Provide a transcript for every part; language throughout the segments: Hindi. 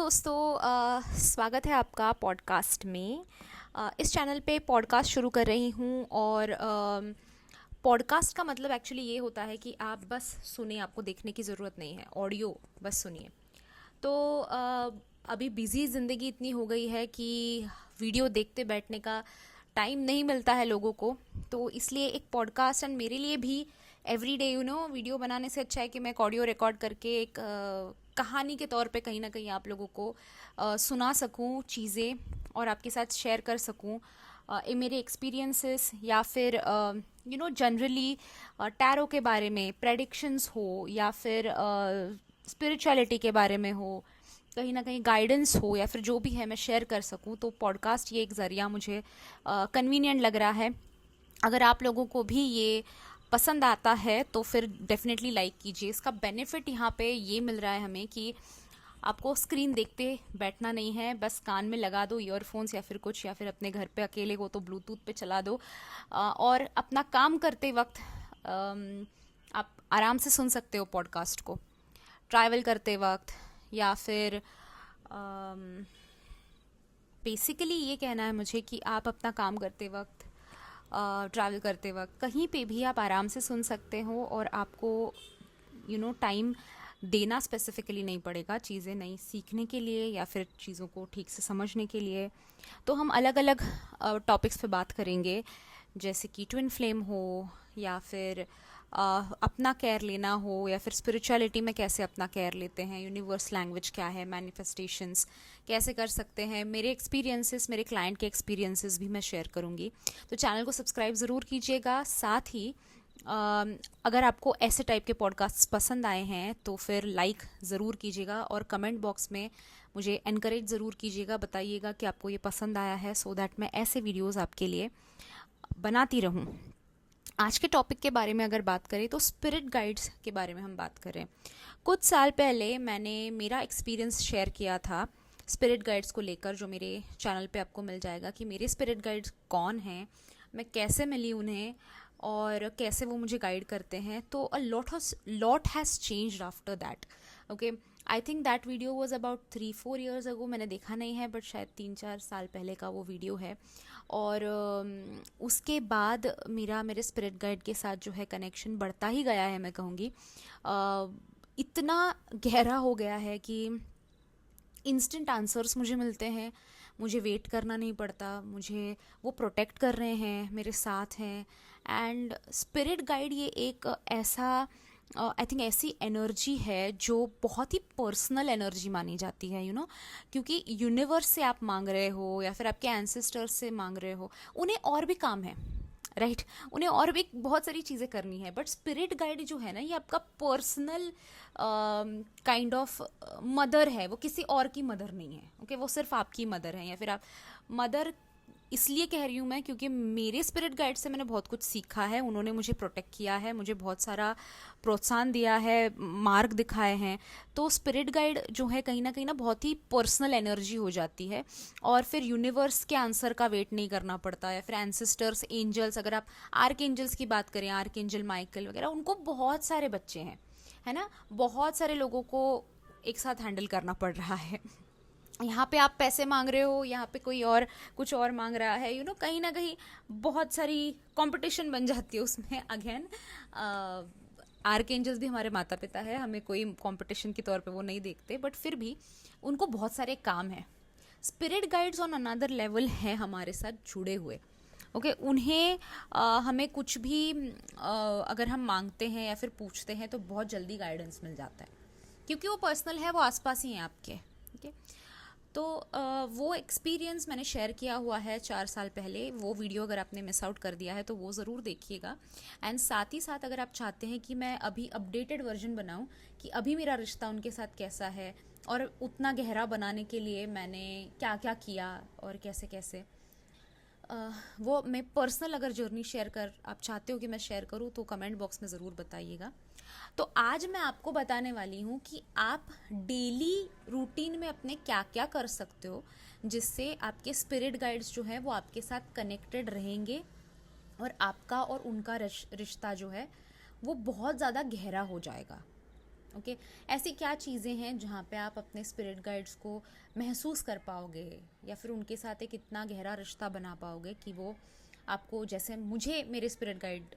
दोस्तों, स्वागत है आपका पॉडकास्ट में। इस चैनल पे पॉडकास्ट शुरू कर रही हूँ और पॉडकास्ट का मतलब एक्चुअली ये होता है कि आप बस सुने, आपको देखने की ज़रूरत नहीं है, ऑडियो बस सुनिए। तो अभी बिज़ी ज़िंदगी इतनी हो गई है कि वीडियो देखते बैठने का टाइम नहीं मिलता है लोगों को। तो इसलिए एक पॉडकास्ट एंड मेरे लिए भी एवरी डे वीडियो बनाने से अच्छा है कि मैं एक ऑडियो रिकॉर्ड करके एक कहानी के तौर पे कहीं ना कहीं आप लोगों को सुना सकूं चीज़ें और आपके साथ शेयर कर सकूं ये मेरे एक्सपीरियंसेस या फिर जनरली टैरो के बारे में प्रेडिक्शंस हो या फिर स्पिरिचुअलिटी के बारे में हो, कहीं ना कहीं गाइडेंस हो या फिर जो भी है मैं शेयर कर सकूं। तो पॉडकास्ट ये एक ज़रिया मुझे कन्वीनियंट लग रहा है। अगर आप लोगों को भी ये पसंद आता है तो फिर डेफिनेटली लाइक कीजिए। इसका बेनिफिट यहाँ पे ये मिल रहा है हमें कि आपको स्क्रीन देखते बैठना नहीं है, बस कान में लगा दो ईयरफोन्स या फिर कुछ, या फिर अपने घर पे अकेले हो तो ब्लूटूथ पे चला दो और अपना काम करते वक्त आप आराम से सुन सकते हो पॉडकास्ट को, ट्रैवल करते वक्त या फिर बेसिकली ये कहना है मुझे कि आप अपना काम करते वक्त, ट्रैवल करते वक्त कहीं पे भी आप आराम से सुन सकते हो और आपको टाइम देना स्पेसिफिकली नहीं पड़ेगा चीज़ें नई सीखने के लिए या फिर चीज़ों को ठीक से समझने के लिए। तो हम अलग अलग टॉपिक्स पे बात करेंगे, जैसे कि ट्विन फ्लेम हो या फिर अपना केयर लेना हो या फिर स्पिरिचुअलिटी में कैसे अपना केयर लेते हैं, यूनिवर्स लैंग्वेज क्या है, मैनिफेस्टेशंस कैसे कर सकते हैं, मेरे एक्सपीरियंसेस, मेरे क्लाइंट के एक्सपीरियंसेस भी मैं शेयर करूँगी। तो चैनल को सब्सक्राइब ज़रूर कीजिएगा। साथ ही अगर आपको ऐसे टाइप के पॉडकास्ट्स पसंद आए हैं तो फिर लाइक ज़रूर कीजिएगा और कमेंट बॉक्स में मुझे एनकरेज ज़रूर कीजिएगा, बताइएगा कि आपको ये पसंद आया है, सो दैट मैं ऐसे वीडियोस आपके लिए बनाती रहूं। आज के टॉपिक के बारे में अगर बात करें तो स्पिरिट गाइड्स के बारे में हम बात करें। कुछ साल पहले मैंने मेरा एक्सपीरियंस शेयर किया था स्पिरिट गाइड्स को लेकर, जो मेरे चैनल पे आपको मिल जाएगा कि मेरे स्पिरिट गाइड्स कौन हैं, मैं कैसे मिली उन्हें और कैसे वो मुझे गाइड करते हैं। तो a lot has changed after that. Okay, I think that video was about 3-4 years अगो, मैंने देखा नहीं है बट शायद 3-4 साल पहले का वो वीडियो है। और उसके बाद मेरे स्पिरिट गाइड के साथ जो है कनेक्शन बढ़ता ही गया है, मैं कहूँगी इतना गहरा हो गया है कि इंस्टेंट आंसर्स मुझे मिलते हैं, मुझे वेट करना नहीं पड़ता, मुझे वो प्रोटेक्ट कर रहे हैं, मेरे साथ हैं। एंड स्पिरिट गाइड ये एक ऐसा आई थिंक ऐसी एनर्जी है जो बहुत ही पर्सनल एनर्जी मानी जाती है, क्योंकि यूनिवर्स से आप मांग रहे हो या फिर आपके एंसेस्टर्स से मांग रहे हो, उन्हें और भी काम है, राइट उन्हें और भी बहुत सारी चीज़ें करनी है। बट स्पिरिट गाइड जो है ना, ये आपका पर्सनल काइंड ऑफ मदर है, वो किसी और की मदर नहीं है। ओके, वो सिर्फ आपकी मदर है, या फिर आप मदर इसलिए कह रही हूँ मैं क्योंकि मेरे स्पिरिट गाइड से मैंने बहुत कुछ सीखा है, उन्होंने मुझे प्रोटेक्ट किया है, मुझे बहुत सारा प्रोत्साहन दिया है, मार्ग दिखाए हैं। तो स्पिरिट गाइड जो है कहीं ना बहुत ही पर्सनल एनर्जी हो जाती है और फिर यूनिवर्स के आंसर का वेट नहीं करना पड़ता, या फिर एंसेस्टर्स, एंजल्स, अगर आप आर्क एंजल्स की बात करें, आर्क एंजल माइकल वगैरह, उनको बहुत सारे बच्चे हैं, है ना, बहुत सारे लोगों को एक साथ हैंडल करना पड़ रहा है। यहाँ पे आप पैसे मांग रहे हो, यहाँ पे कोई और कुछ और मांग रहा है, कहीं ना कहीं बहुत सारी कंपटीशन बन जाती है उसमें। अगेन आर्क एंजल्स भी हमारे माता पिता है, हमें कोई कंपटीशन के तौर पे वो नहीं देखते, बट फिर भी उनको बहुत सारे काम है। Spirit guides on another level है हमारे साथ जुड़े हुए। ओके, उन्हें हमें कुछ भी अगर हम मांगते हैं या फिर पूछते हैं तो बहुत जल्दी गाइडेंस मिल जाता है, क्योंकि वो पर्सनल है, वो आसपास ही हैं आपके। ओके, तो वो एक्सपीरियंस मैंने शेयर किया हुआ है 4 साल पहले। वो वीडियो अगर आपने मिस आउट कर दिया है तो वो ज़रूर देखिएगा। एंड साथ ही साथ अगर आप चाहते हैं कि मैं अभी अपडेटेड वर्जन बनाऊं कि अभी मेरा रिश्ता उनके साथ कैसा है और उतना गहरा बनाने के लिए मैंने क्या क्या किया और कैसे कैसे, वो मैं पर्सनल अगर जर्नी शेयर कर आप चाहते हो कि मैं शेयर करूँ तो कमेंट बॉक्स में ज़रूर बताइएगा। तो आज मैं आपको बताने वाली हूँ कि आप डेली रूटीन में अपने क्या क्या कर सकते हो जिससे आपके स्पिरिट गाइड्स जो है वो आपके साथ कनेक्टेड रहेंगे और आपका और उनका रिश्ता जो है वो बहुत ज़्यादा गहरा हो जाएगा। ओके, ऐसी क्या चीज़ें हैं जहाँ पे आप अपने स्पिरिट गाइड्स को महसूस कर पाओगे, या फिर उनके साथ एक इतना गहरा रिश्ता बना पाओगे कि वो आपको, जैसे मुझे मेरे स्पिरिट गाइड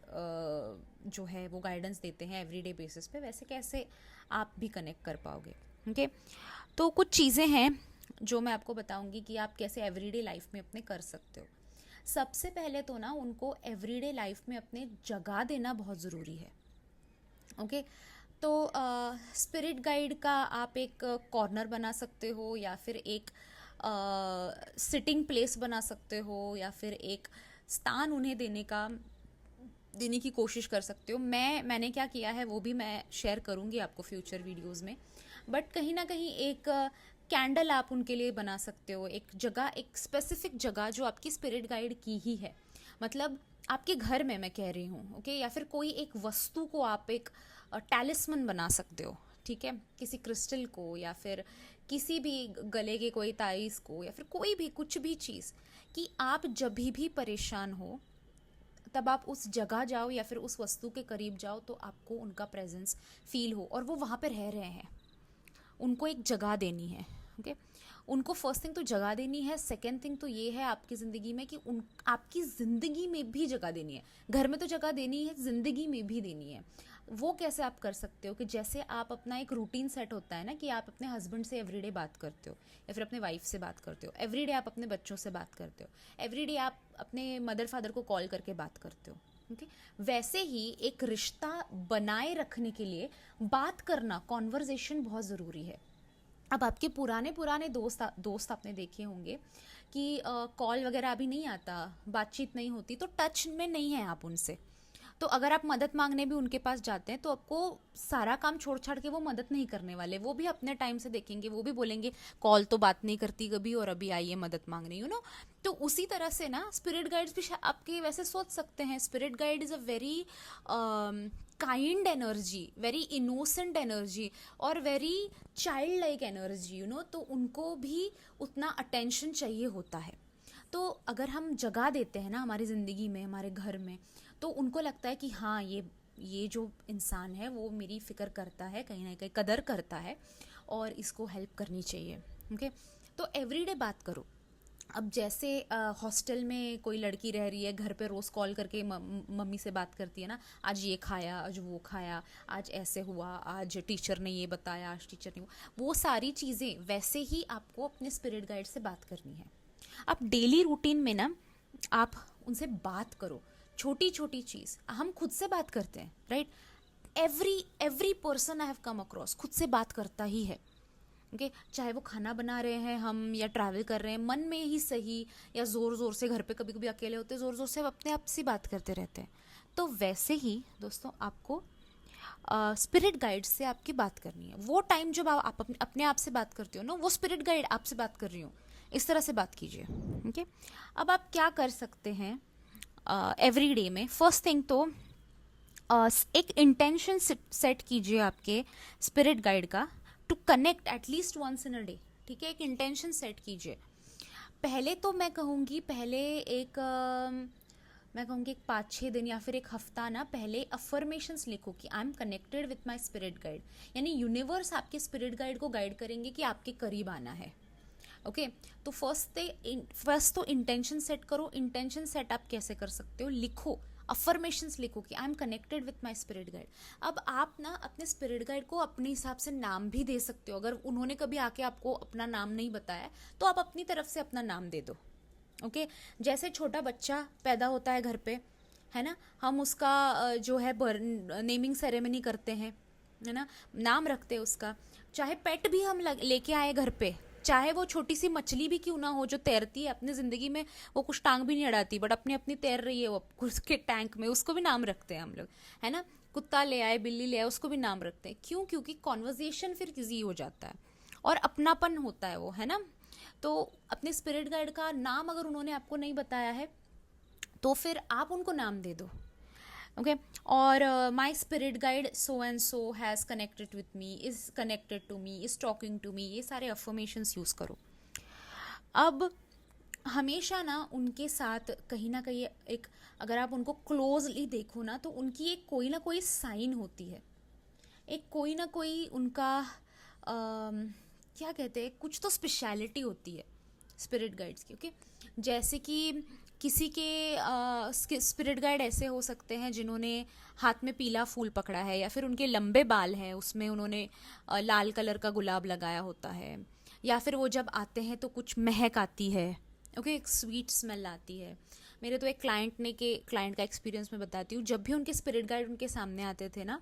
जो है वो गाइडेंस देते हैं एवरीडे बेसिस पे, वैसे कैसे आप भी कनेक्ट कर पाओगे। ओके, तो कुछ चीज़ें हैं जो मैं आपको बताऊंगी कि आप कैसे एवरीडे लाइफ में अपने कर सकते हो। सबसे पहले तो ना उनको एवरीडे लाइफ में अपने जगह देना बहुत ज़रूरी है। ओके, तो स्पिरिट गाइड का आप एक कॉर्नर बना सकते हो, या फिर एक सिटिंग प्लेस बना सकते हो, या फिर एक स्थान उन्हें देने की कोशिश कर सकते हो। मैंने क्या किया है वो भी मैं शेयर करूँगी आपको फ्यूचर वीडियोस में। बट कहीं ना कहीं एक कैंडल आप उनके लिए बना सकते हो, एक जगह, एक स्पेसिफिक जगह जो आपकी स्पिरिट गाइड की ही है। मतलब आपके घर में मैं कह रही हूँ, ओके, या फिर कोई एक वस्तु को आप एक टैलिस्मन बना सकते हो, ठीक है, किसी क्रिस्टल को, या फिर किसी भी गले के कोई ताईज को, या फिर कोई भी कुछ भी चीज़, कि आप जब भी परेशान हो तब आप उस जगह जाओ या फिर उस वस्तु के करीब जाओ तो आपको उनका प्रेजेंस फील हो, और वो वहाँ पे रह रहे हैं। उनको एक जगह देनी है। ओके, उनको फर्स्ट थिंग तो जगह देनी है। सेकेंड थिंग तो ये है आपकी ज़िंदगी में कि उन आपकी ज़िंदगी में भी जगह देनी है। घर में तो जगह देनी है, ज़िंदगी में भी देनी है। वो कैसे आप कर सकते हो कि जैसे आप अपना एक रूटीन सेट होता है ना, कि आप अपने हस्बैंड से एवरीडे बात करते हो, या फिर अपने वाइफ से बात करते हो, एवरीडे आप अपने बच्चों से बात करते हो, एवरीडे आप अपने मदर फादर को कॉल करके बात करते हो। ओके, वैसे ही एक रिश्ता बनाए रखने के लिए बात करना, कॉन्वर्जेशन बहुत ज़रूरी है। अब आपके पुराने पुराने दोस्त आपने देखे होंगे कि कॉल वगैरह अभी नहीं आता, बातचीत नहीं होती, तो टच में नहीं है आप उनसे। तो अगर आप मदद मांगने भी उनके पास जाते हैं तो आपको सारा काम छोड़ छाड़ के वो मदद नहीं करने वाले, वो भी अपने टाइम से देखेंगे, वो भी बोलेंगे कॉल तो बात नहीं करती कभी और अभी आइए मदद मांगने, तो उसी तरह से ना स्पिरिट गाइड्स भी आपके वैसे सोच सकते हैं। Spirit guide is a very kind energy, very innocent energy, और वेरी चाइल्ड लाइक एनर्जी, तो उनको भी उतना अटेंशन चाहिए होता है। तो अगर हम जगह देते हैं ना हमारी ज़िंदगी में, हमारे घर में, तो उनको लगता है कि हाँ, ये जो इंसान है वो मेरी फ़िक्र करता है, कहीं ना कहीं कदर करता है, और इसको हेल्प करनी चाहिए। ओके, तो एवरीडे बात करो। अब जैसे हॉस्टल में कोई लड़की रह रही है, घर पे रोज़ कॉल करके मम्मी से बात करती है ना, आज ये खाया, आज वो खाया, आज ऐसे हुआ, आज टीचर ने ये बताया, आज टीचर ने वो सारी चीज़ें, वैसे ही आपको अपने स्पिरिट गाइड से बात करनी है। आप डेली रूटीन में ना आप उनसे बात करो। छोटी छोटी चीज़ हम खुद से बात करते हैं, right? Every person I have come across खुद से बात करता ही है। ओके, चाहे वो खाना बना रहे हैं हम, या ट्रैवल कर रहे हैं, मन में ही सही, या ज़ोर ज़ोर से घर पे कभी कभी अकेले होते हैं, ज़ोर ज़ोर से अपने आप से बात करते रहते हैं। तो वैसे ही दोस्तों आपको स्पिरिट गाइड से आपकी बात करनी है। वो टाइम जब आप अपने आप से बात करते हो ना, वो स्पिरिट गाइड आपसे बात कर रही हो, इस तरह से बात कीजिए। ओके, अब आप क्या कर सकते हैं एवरी डे में? फर्स्ट थिंग तो एक इंटेंशन सेट कीजिए आपके स्पिरिट गाइड का, to connect at least once in a day. ठीक है, एक इंटेंशन सेट कीजिए। पहले तो मैं कहूँगी एक 5-6 दिन या फिर एक हफ्ता ना पहले अफर्मेशंस लिखो कि I am connected with my spirit guide. यानी यूनिवर्स आपके स्पिरिट गाइड को गाइड करेंगे कि आपके करीब आना है। ओके, तो फर्स्ट तो इंटेंशन सेट करो। इंटेंशन सेट आप कैसे कर सकते हो? लिखो, अफर्मेशंस लिखो कि I am connected with my spirit guide. अब आप ना अपने स्पिरिट गाइड को अपने हिसाब से नाम भी दे सकते हो। अगर उन्होंने कभी आके आपको अपना नाम नहीं बताया तो आप अपनी तरफ से अपना नाम दे दो। ओके, जैसे छोटा बच्चा पैदा होता है घर पे, है ना, हम उसका जो है नेमिंग सेरेमनी करते हैं, है ना, नाम रखते हैं उसका। चाहे पेट भी हम लेके आए घर पे, चाहे वो छोटी सी मछली भी क्यों ना हो जो तैरती है अपनी ज़िंदगी में, वो कुछ टांग भी नहीं अड़ाती बट अपनी अपनी तैर रही है वो उसके टैंक में, उसको भी नाम रखते हैं हम लोग, है ना। कुत्ता ले आए, बिल्ली ले आए, उसको भी नाम रखते हैं। क्यों? क्योंकि कॉन्वर्जेशन फिर इजी हो जाता है और अपनापन होता है वो, है ना। तो अपने स्पिरिट गाइड का नाम अगर उन्होंने आपको नहीं बताया है तो फिर आप उनको नाम दे दो। ओके, और my spirit guide so and so has connected with me, is connected to me, is talking to me, ये सारे अफर्मेशंस यूज़ करो। अब हमेशा ना उनके साथ कहीं ना कहीं एक, अगर आप उनको क्लोजली देखो ना तो उनकी एक कोई ना कोई साइन होती है, एक कोई ना कोई उनका क्या कहते हैं, कुछ तो स्पेशलिटी होती है स्पिरिट गाइड्स की। ओके, जैसे कि किसी के स्पिरिट गाइड ऐसे हो सकते हैं जिन्होंने हाथ में पीला फूल पकड़ा है, या फिर उनके लंबे बाल हैं उसमें उन्होंने लाल कलर का गुलाब लगाया होता है, या फिर वो जब आते हैं तो कुछ महक आती है। ओके, एक स्वीट स्मेल आती है। मेरे तो एक क्लाइंट का एक्सपीरियंस मैं बताती हूँ, जब भी उनके स्पिरिट गाइड उनके सामने आते थे ना,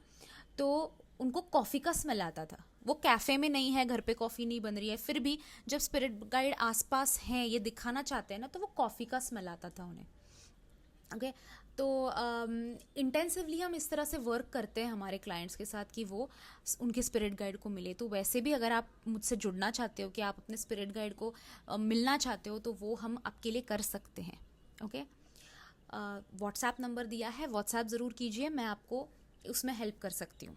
तो उनको कॉफ़ी का स्मेल आता था। वो कैफ़े में नहीं है, घर पे कॉफ़ी नहीं बन रही है, फिर भी जब स्पिरिट गाइड आसपास हैं, ये दिखाना चाहते हैं ना, तो वो कॉफ़ी का स्मेल आता था उन्हें। ओके, तो इंटेंसिवली हम इस तरह से वर्क करते हैं हमारे क्लाइंट्स के साथ कि वो उनके स्पिरिट गाइड को मिले। तो वैसे भी अगर आप मुझसे जुड़ना चाहते हो, कि आप अपने स्पिरिट गाइड को मिलना चाहते हो, तो वो हम आपके लिए कर सकते हैं। ओके, व्हाट्सएप नंबर दिया है, व्हाट्सएप ज़रूर कीजिए, मैं आपको उसमें हेल्प कर सकती हूँ।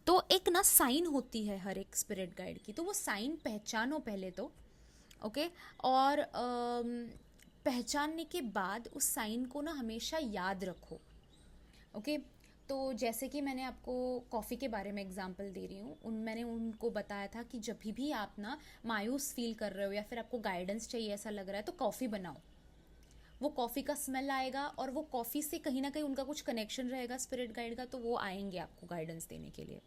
तो एक ना साइन होती है हर एक स्पिरिट गाइड की, तो वो साइन पहचानो पहले तो। ओके, और पहचानने के बाद उस साइन को ना हमेशा याद रखो। ओके, तो जैसे कि मैंने आपको कॉफ़ी के बारे में एग्जांपल दे रही हूँ, मैंने उनको बताया था कि जब भी आप ना मायूस फील कर रहे हो या फिर आपको गाइडेंस चाहिए ऐसा लग रहा है, तो कॉफ़ी बनाओ। वो कॉफ़ी का स्मेल आएगा, और वो कॉफ़ी से कहीं ना कहीं उनका कुछ कनेक्शन रहेगा स्पिरिट गाइड का, तो वो आएंगे आपको गाइडेंस देने के लिए।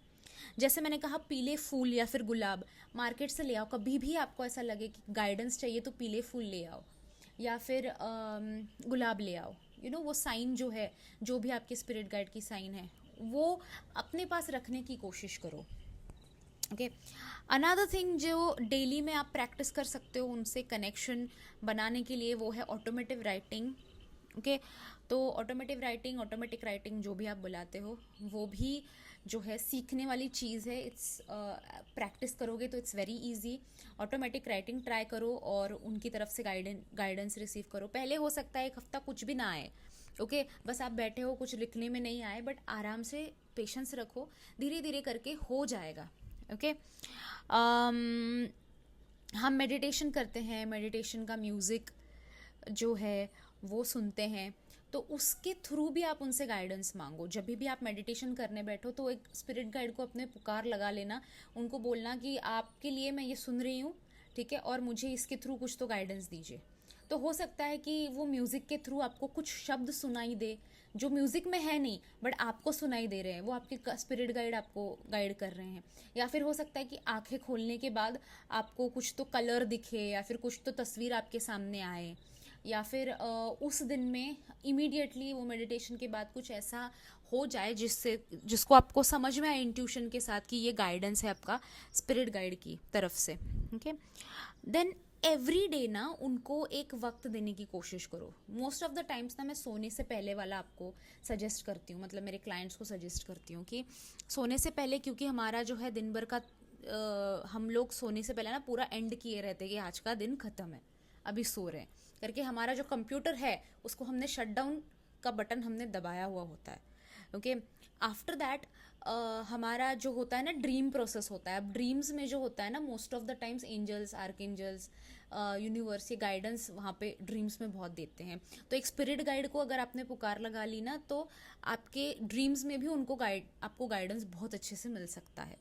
जैसे मैंने कहा, पीले फूल या फिर गुलाब मार्केट से ले आओ। कभी भी आपको ऐसा लगे कि गाइडेंस चाहिए तो पीले फूल ले आओ, या फिर गुलाब ले आओ। वो साइन जो है, जो भी आपके स्पिरिट गाइड की साइन है, वो अपने पास रखने की कोशिश करो। ओके, अनदर थिंग जो डेली में आप प्रैक्टिस कर सकते हो उनसे कनेक्शन बनाने के लिए, वो है ऑटोमेटिव राइटिंग। ओके, तो ऑटोमेटिक राइटिंग जो भी आप बुलाते हो, वो भी जो है सीखने वाली चीज़ है। इट्स प्रैक्टिस करोगे तो it's very easy. Automatic writing try करो और उनकी तरफ से गाइडेंस रिसीव करो। पहले हो सकता है एक हफ्ता कुछ भी ना आए, ओके, बस आप बैठे हो, कुछ लिखने में नहीं आए, बट आराम से पेशेंस रखो, धीरे धीरे करके हो जाएगा। ओके, हम मेडिटेशन करते हैं, मेडिटेशन का म्यूज़िक जो है वो सुनते हैं, तो उसके थ्रू भी आप उनसे गाइडेंस मांगो। जब भी आप मेडिटेशन करने बैठो तो एक स्पिरिट गाइड को अपने पुकार लगा लेना, उनको बोलना कि आपके लिए मैं ये सुन रही हूँ, ठीक है, और मुझे इसके थ्रू कुछ तो गाइडेंस दीजिए। तो हो सकता है कि वो म्यूज़िक के थ्रू आपको कुछ शब्द सुनाई दे जो म्यूज़िक में है नहीं, बट आपको सुनाई दे रहे हैं, वो आपके स्पिरिट गाइड आपको गाइड कर रहे हैं। या फिर हो सकता है कि आंखें खोलने के बाद आपको कुछ तो कलर दिखे, या फिर कुछ तो तस्वीर आपके सामने आए, या फिर उस दिन में इमीडिएटली वो मेडिटेशन के बाद कुछ ऐसा हो जाए जिसको आपको समझ में आए इंट्यूशन के साथ कि ये गाइडेंस है आपका स्पिरिट गाइड की तरफ से। ओके, देन एवरी डे ना उनको एक वक्त देने की कोशिश करो। मोस्ट ऑफ द टाइम्स ना मैं सोने से पहले वाला आपको सजेस्ट करती हूँ, मतलब मेरे क्लाइंट्स को सजेस्ट करती हूँ कि सोने से पहले, क्योंकि हमारा जो है दिन भर का हम लोग सोने से पहले ना पूरा एंड किए रहते हैं कि आज का दिन ख़त्म है, अभी सो रहे हैं करके। हमारा जो कंप्यूटर है उसको हमने शट डाउन का बटन हमने दबाया हुआ होता है। ओके, आफ्टर दैट हमारा जो होता है ना ड्रीम प्रोसेस होता है। अब ड्रीम्स में जो होता है ना, most of the times angels, archangels, universe, ये गाइडेंस वहाँ पे ड्रीम्स में बहुत देते हैं। तो एक स्पिरिट गाइड को अगर आपने पुकार लगा ली ना, तो आपके ड्रीम्स में भी आपको गाइडेंस बहुत अच्छे से मिल सकता है।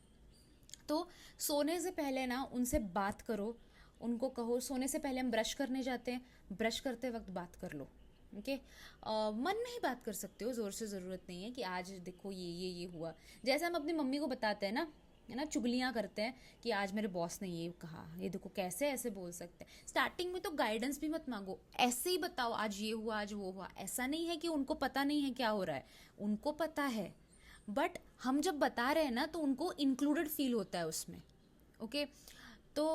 तो सोने से पहले ना उनसे बात करो, उनको कहो। सोने से पहले हम ब्रश करने जाते हैं, ब्रश करते वक्त बात कर लो। ओके, मन में ही बात कर सकते हो, ज़ोर से ज़रूरत नहीं है कि आज देखो ये हुआ। जैसे हम अपनी मम्मी को बताते हैं ना, है ना, चुगलियाँ करते हैं कि आज मेरे बॉस ने ये कहा, ये देखो कैसे ऐसे बोल सकते हैं। स्टार्टिंग में तो गाइडेंस भी मत मांगो, ऐसे ही बताओ आज ये हुआ, आज वो हुआ। ऐसा नहीं है कि उनको पता नहीं है क्या हो रहा है, उनको पता है, बट हम जब बता रहे हैं ना तो उनको इंक्लूडेड फील होता है उसमें। ओके, तो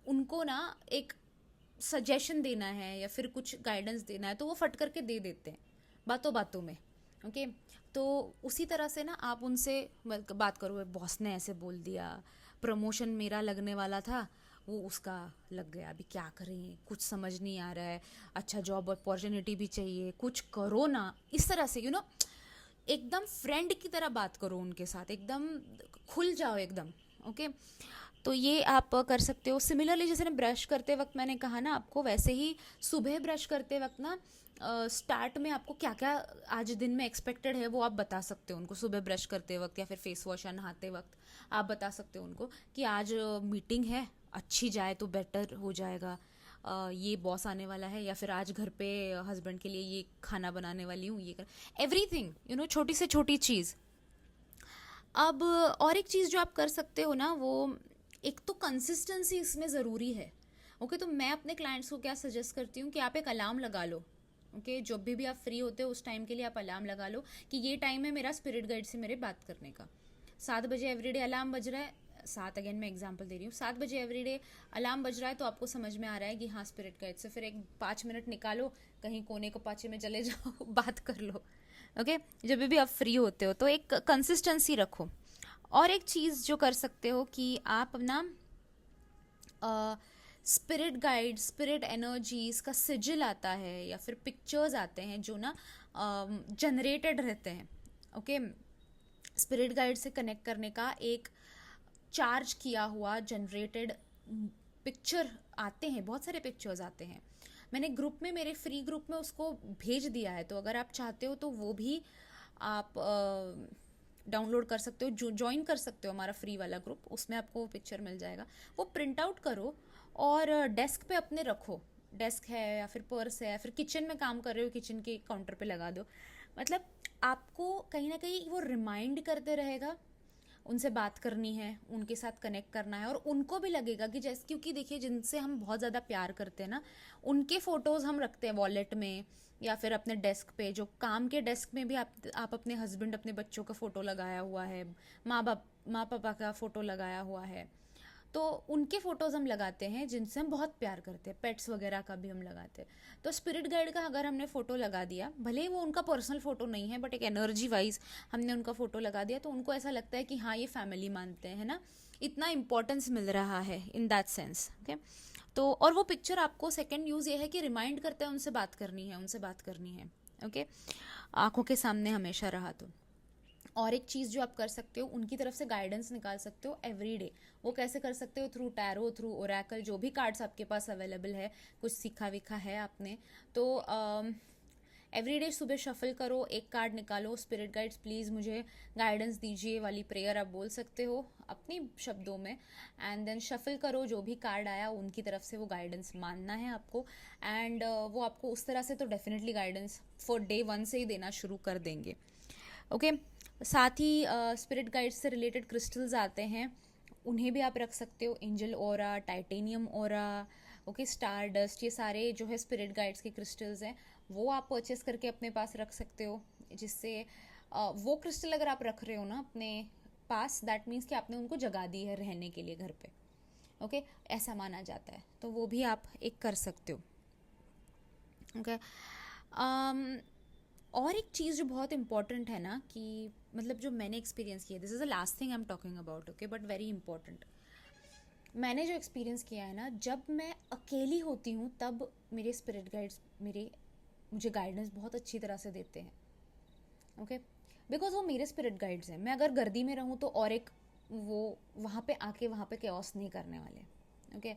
उनको ना एक सजेशन देना है या फिर कुछ गाइडेंस देना है तो वो फट करके दे देते हैं बातों बातों में। ओके, तो उसी तरह से ना आप उनसे बात करो, बॉस ने ऐसे बोल दिया, प्रमोशन मेरा लगने वाला था वो उसका लग गया, अभी क्या करें, कुछ समझ नहीं आ रहा है, अच्छा जॉब अपॉर्चुनिटी भी चाहिए, कुछ करो ना। इस तरह से एकदम फ्रेंड की तरह बात करो उनके साथ, एकदम खुल जाओ एकदम। ओके, तो ये आप कर सकते हो। सिमिलरली जैसे ना ब्रश करते वक्त मैंने कहा ना आपको, वैसे ही सुबह ब्रश करते वक्त ना स्टार्ट में आपको क्या क्या आज दिन में एक्सपेक्टेड है वो आप बता सकते हो उनको। सुबह ब्रश करते वक्त या फिर फेस वॉश या नहाते वक्त आप बता सकते हो उनको कि आज मीटिंग है, अच्छी जाए तो बेटर हो जाएगा, ये बॉस आने वाला है, या फिर आज घर पे हस्बैंड के लिए ये खाना बनाने वाली हूँ, ये कर एवरीथिंग, छोटी से छोटी चीज़। अब और एक चीज़ जो आप कर सकते हो ना, वो एक तो कंसिस्टेंसी इसमें ज़रूरी है। ओके, तो मैं अपने क्लाइंट्स को क्या सजेस्ट करती हूँ कि आप एक अलार्म लगा लो। ओके, जब भी आप फ्री होते हो उस टाइम के लिए आप अलार्म लगा लो कि ये टाइम है मेरा स्पिरिट गाइड से मेरे बात करने का। 7 बजे एवरीडे अलार्म बज रहा है, 7 अगेन मैं एग्जांपल दे रही हूँ, 7 बजे एवरीडे अलार्म बज रहा है, तो आपको समझ में आ रहा है कि हाँ स्पिरिट गाइड से फिर एक 5 मिनट निकालो, कहीं कोने को पाचे में चले जाओ बात कर लो। ओके, जब भी आप फ्री होते हो तो एक कंसिस्टेंसी रखो। और एक चीज़ जो कर सकते हो कि आप अपना स्पिरिट गाइड, स्पिरिट एनर्जीज का सिजिल आता है या फिर पिक्चर्स आते हैं जो ना जनरेटेड रहते हैं। ओके, स्पिरिट गाइड से कनेक्ट करने का एक चार्ज किया हुआ जनरेटेड पिक्चर आते हैं, बहुत सारे पिक्चर्स आते हैं। मैंने ग्रुप में, मेरे फ्री ग्रुप में उसको भेज दिया है, तो अगर आप चाहते हो तो वो भी आप डाउनलोड कर सकते हो, जो ज्वाइन कर सकते हो हमारा फ्री वाला ग्रुप, उसमें आपको वो पिक्चर मिल जाएगा। वो प्रिंट आउट करो और डेस्क पे अपने रखो। डेस्क है या फिर पर्स है या फिर किचन में काम कर रहे हो, किचन के काउंटर पे लगा दो। मतलब आपको कहीं ना कहीं वो रिमाइंड करते रहेगा, उनसे बात करनी है, उनके साथ कनेक्ट करना है, और उनको भी लगेगा कि जैसे, क्योंकि देखिए जिनसे हम बहुत ज़्यादा प्यार करते हैं ना, उनके फ़ोटोज़ हम रखते हैं वॉलेट में या फिर अपने डेस्क पे। जो काम के डेस्क में भी आप अपने हस्बैंड, अपने बच्चों का फ़ोटो लगाया हुआ है, माँ पापा का फ़ोटो लगाया हुआ है, तो उनके फ़ोटोज़ हम लगाते हैं जिनसे हम बहुत प्यार करते हैं। पेट्स वगैरह का भी हम लगाते हैं। तो स्पिरिट गाइड का अगर हमने फ़ोटो लगा दिया, भले ही वो उनका पर्सनल फ़ोटो नहीं है, बट एक एनर्जी वाइज हमने उनका फ़ोटो लगा दिया, तो उनको ऐसा लगता है कि हाँ ये फैमिली मानते हैं ना, इतना इंपॉर्टेंस मिल रहा है इन दैट सेंस। ओके, तो और वो पिक्चर आपको सेकेंड यूज़ ये है कि रिमाइंड करते हैं उनसे बात करनी है, उनसे बात करनी है। ओके, आंखों के सामने हमेशा रहा तो। और एक चीज़ जो आप कर सकते हो, उनकी तरफ से गाइडेंस निकाल सकते हो एवरीडे। वो कैसे कर सकते हो? थ्रू टैरो, थ्रू ओरेकल, जो भी कार्ड्स आपके पास अवेलेबल है, कुछ सीखा विखा है आपने तो एवरीडे सुबह शफल करो, एक कार्ड निकालो, स्पिरिट गाइड्स प्लीज़ मुझे गाइडेंस दीजिए वाली प्रेयर आप बोल सकते हो अपनी शब्दों में, एंड देन शफल करो, जो भी कार्ड आया उनकी तरफ से वो गाइडेंस मानना है आपको, एंड वो आपको उस तरह से तो डेफिनेटली गाइडेंस फॉर डे 1 से ही देना शुरू कर देंगे। ओके, साथ ही स्पिरिट गाइड्स से रिलेटेड क्रिस्टल्स आते हैं, उन्हें भी आप रख सकते हो। एंजल ओरा, टाइटेनियम ओरा, ओके, स्टार डस्ट, ये सारे जो है स्पिरिट गाइड्स के क्रिस्टल्स हैं, वो आप परचेस करके अपने पास रख सकते हो। जिससे वो क्रिस्टल अगर आप रख रहे हो ना अपने पास, दैट मीन्स कि आपने उनको जगा दी है रहने के लिए घर पे। ओके, ऐसा माना जाता है, तो वो भी आप एक कर सकते हो। ओके, और एक चीज़ जो बहुत इंपॉर्टेंट है ना, कि मतलब जो मैंने एक्सपीरियंस किया, this is the last thing I am talking about, okay, but very important. मैंने जो एक्सपीरियंस किया है ना, जब मैं अकेली होती हूँ तब मेरे स्पिरिट गाइड्स मुझे गाइडेंस बहुत अच्छी तरह से देते हैं। ओके, बिकॉज वो मेरे स्पिरिट गाइड्स हैं। मैं अगर गर्दी में रहूँ तो और एक वो वहाँ पे आके वहाँ पे कैओस नहीं करने वाले। ओके,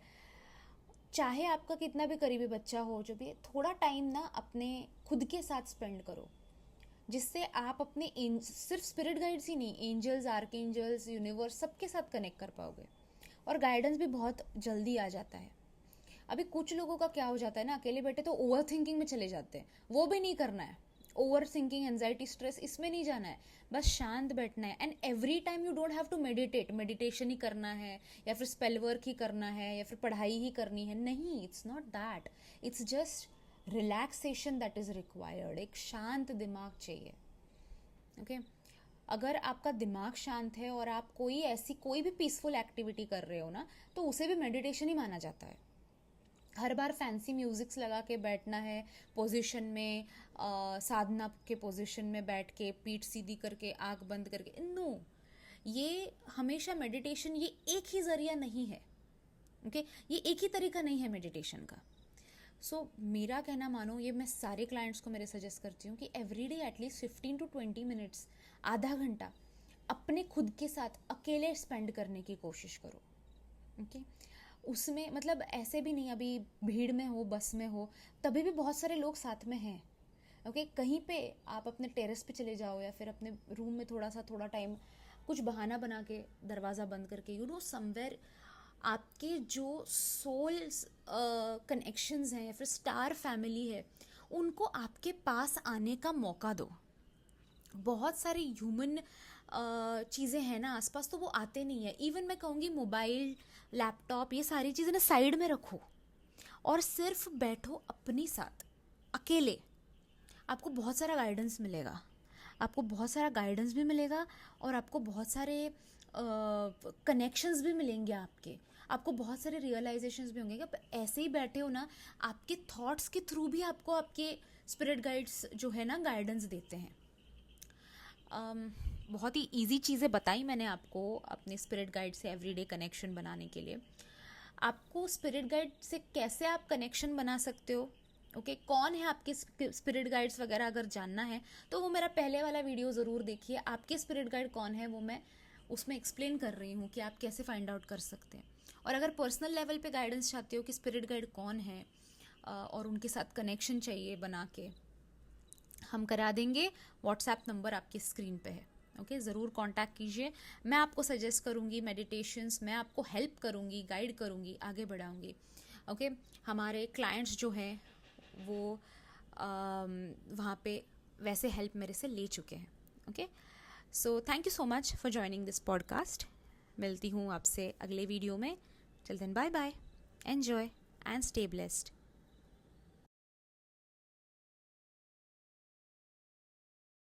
चाहे आपका कितना भी करीबी बच्चा हो, जो भी, थोड़ा टाइम ना अपने खुद के साथ स्पेंड करो, जिससे आप अपने सिर्फ स्पिरिट गाइड्स ही नहीं, एंजल्स, आर्क एंजल्स, यूनिवर्स, सबके साथ कनेक्ट कर पाओगे, और गाइडेंस भी बहुत जल्दी आ जाता है। अभी कुछ लोगों का क्या हो जाता है ना, अकेले बैठे तो ओवर थिंकिंग में चले जाते हैं, वो भी नहीं करना है। ओवर थिंकिंग, एंजाइटी, स्ट्रेस, इसमें नहीं जाना है, बस शांत बैठना है। And every time you don't have to meditate, meditation ही करना है या फिर स्पेल वर्क ही करना है या फिर पढ़ाई ही करनी है, नहीं, it's not that. It's just relaxation that is required. एक शांत दिमाग चाहिए। ओके, अगर आपका दिमाग शांत है और आप कोई भी पीसफुल एक्टिविटी कर रहे हो ना, तो उसे भी मेडिटेशन ही माना जाता है। हर बार फैंसी म्यूजिक्स लगा के बैठना है पोजीशन में, साधना के पोजीशन में बैठ के पीठ सीधी करके आंख बंद करके, नो, ये हमेशा मेडिटेशन, ये एक ही जरिया नहीं है। ओके, ये एक ही तरीका नहीं है मेडिटेशन का। सो मेरा कहना मानो, ये मैं सारे क्लाइंट्स को मेरे सजेस्ट करती हूँ कि एवरीडे एटलीस्ट 15 to 20 मिनट्स, आधा घंटा अपने खुद के साथ अकेले स्पेंड करने की कोशिश करो। ओके। उसमें मतलब ऐसे भी नहीं अभी भीड़ में हो, बस में हो, तभी भी बहुत सारे लोग साथ में हैं। ओके, कहीं पे आप अपने टेरेस पे चले जाओ या फिर अपने रूम में थोड़ा टाइम कुछ बहाना बना के दरवाज़ा बंद करके, यू नो समवेयर आपके जो सोल्स कनेक्शंस हैं या फिर स्टार फैमिली है, उनको आपके पास आने का मौका दो। बहुत सारी ह्यूमन चीज़ें हैं ना आसपास, तो वो आते नहीं है। इवन मैं कहूँगी मोबाइल, लैपटॉप, ये सारी चीज़ें ना साइड में रखो और सिर्फ बैठो अपनी साथ, अकेले। आपको बहुत सारा गाइडेंस मिलेगा, आपको बहुत सारा गाइडेंस भी मिलेगा और आपको बहुत सारे कनेक्शंस भी मिलेंगे आपको बहुत सारे रियलाइजेशंस भी होंगे कि आप ऐसे ही बैठे हो ना, आपके थॉट्स के थ्रू भी आपको आपके स्पिरिट गाइड्स जो है ना गाइडेंस देते हैं। बहुत ही इजी चीज़ें बताई मैंने आपको अपने स्पिरिट गाइड से एवरीडे कनेक्शन बनाने के लिए। आपको स्पिरिट गाइड से कैसे आप कनेक्शन बना सकते हो, ओके कौन है आपके स्पिरिट गाइड्स वगैरह अगर जानना है तो वो मेरा पहले वाला वीडियो ज़रूर देखिए। आपके स्पिरिट गाइड कौन है वो मैं उसमें एक्सप्लेन कर रही हूँ कि आप कैसे फाइंड आउट कर सकते हैं। और अगर पर्सनल लेवल पे गाइडेंस चाहते हो कि स्पिरिट गाइड कौन है और उनके साथ कनेक्शन चाहिए बना के, हम करा देंगे। व्हाट्सएप नंबर आपकी स्क्रीन पे है, ओके ज़रूर कांटेक्ट कीजिए। मैं आपको सजेस्ट करूँगी मेडिटेशंस, मैं आपको हेल्प करूँगी, गाइड करूँगी, आगे बढ़ाऊँगी। ओके, हमारे क्लाइंट्स जो हैं वो वहाँ पे वैसे हेल्प मेरे से ले चुके हैं। Okay, so thank you so much for joining this podcast. मिलती हूँ आपसे अगले वीडियो में। Till then bye bye, enjoy and stay blessed.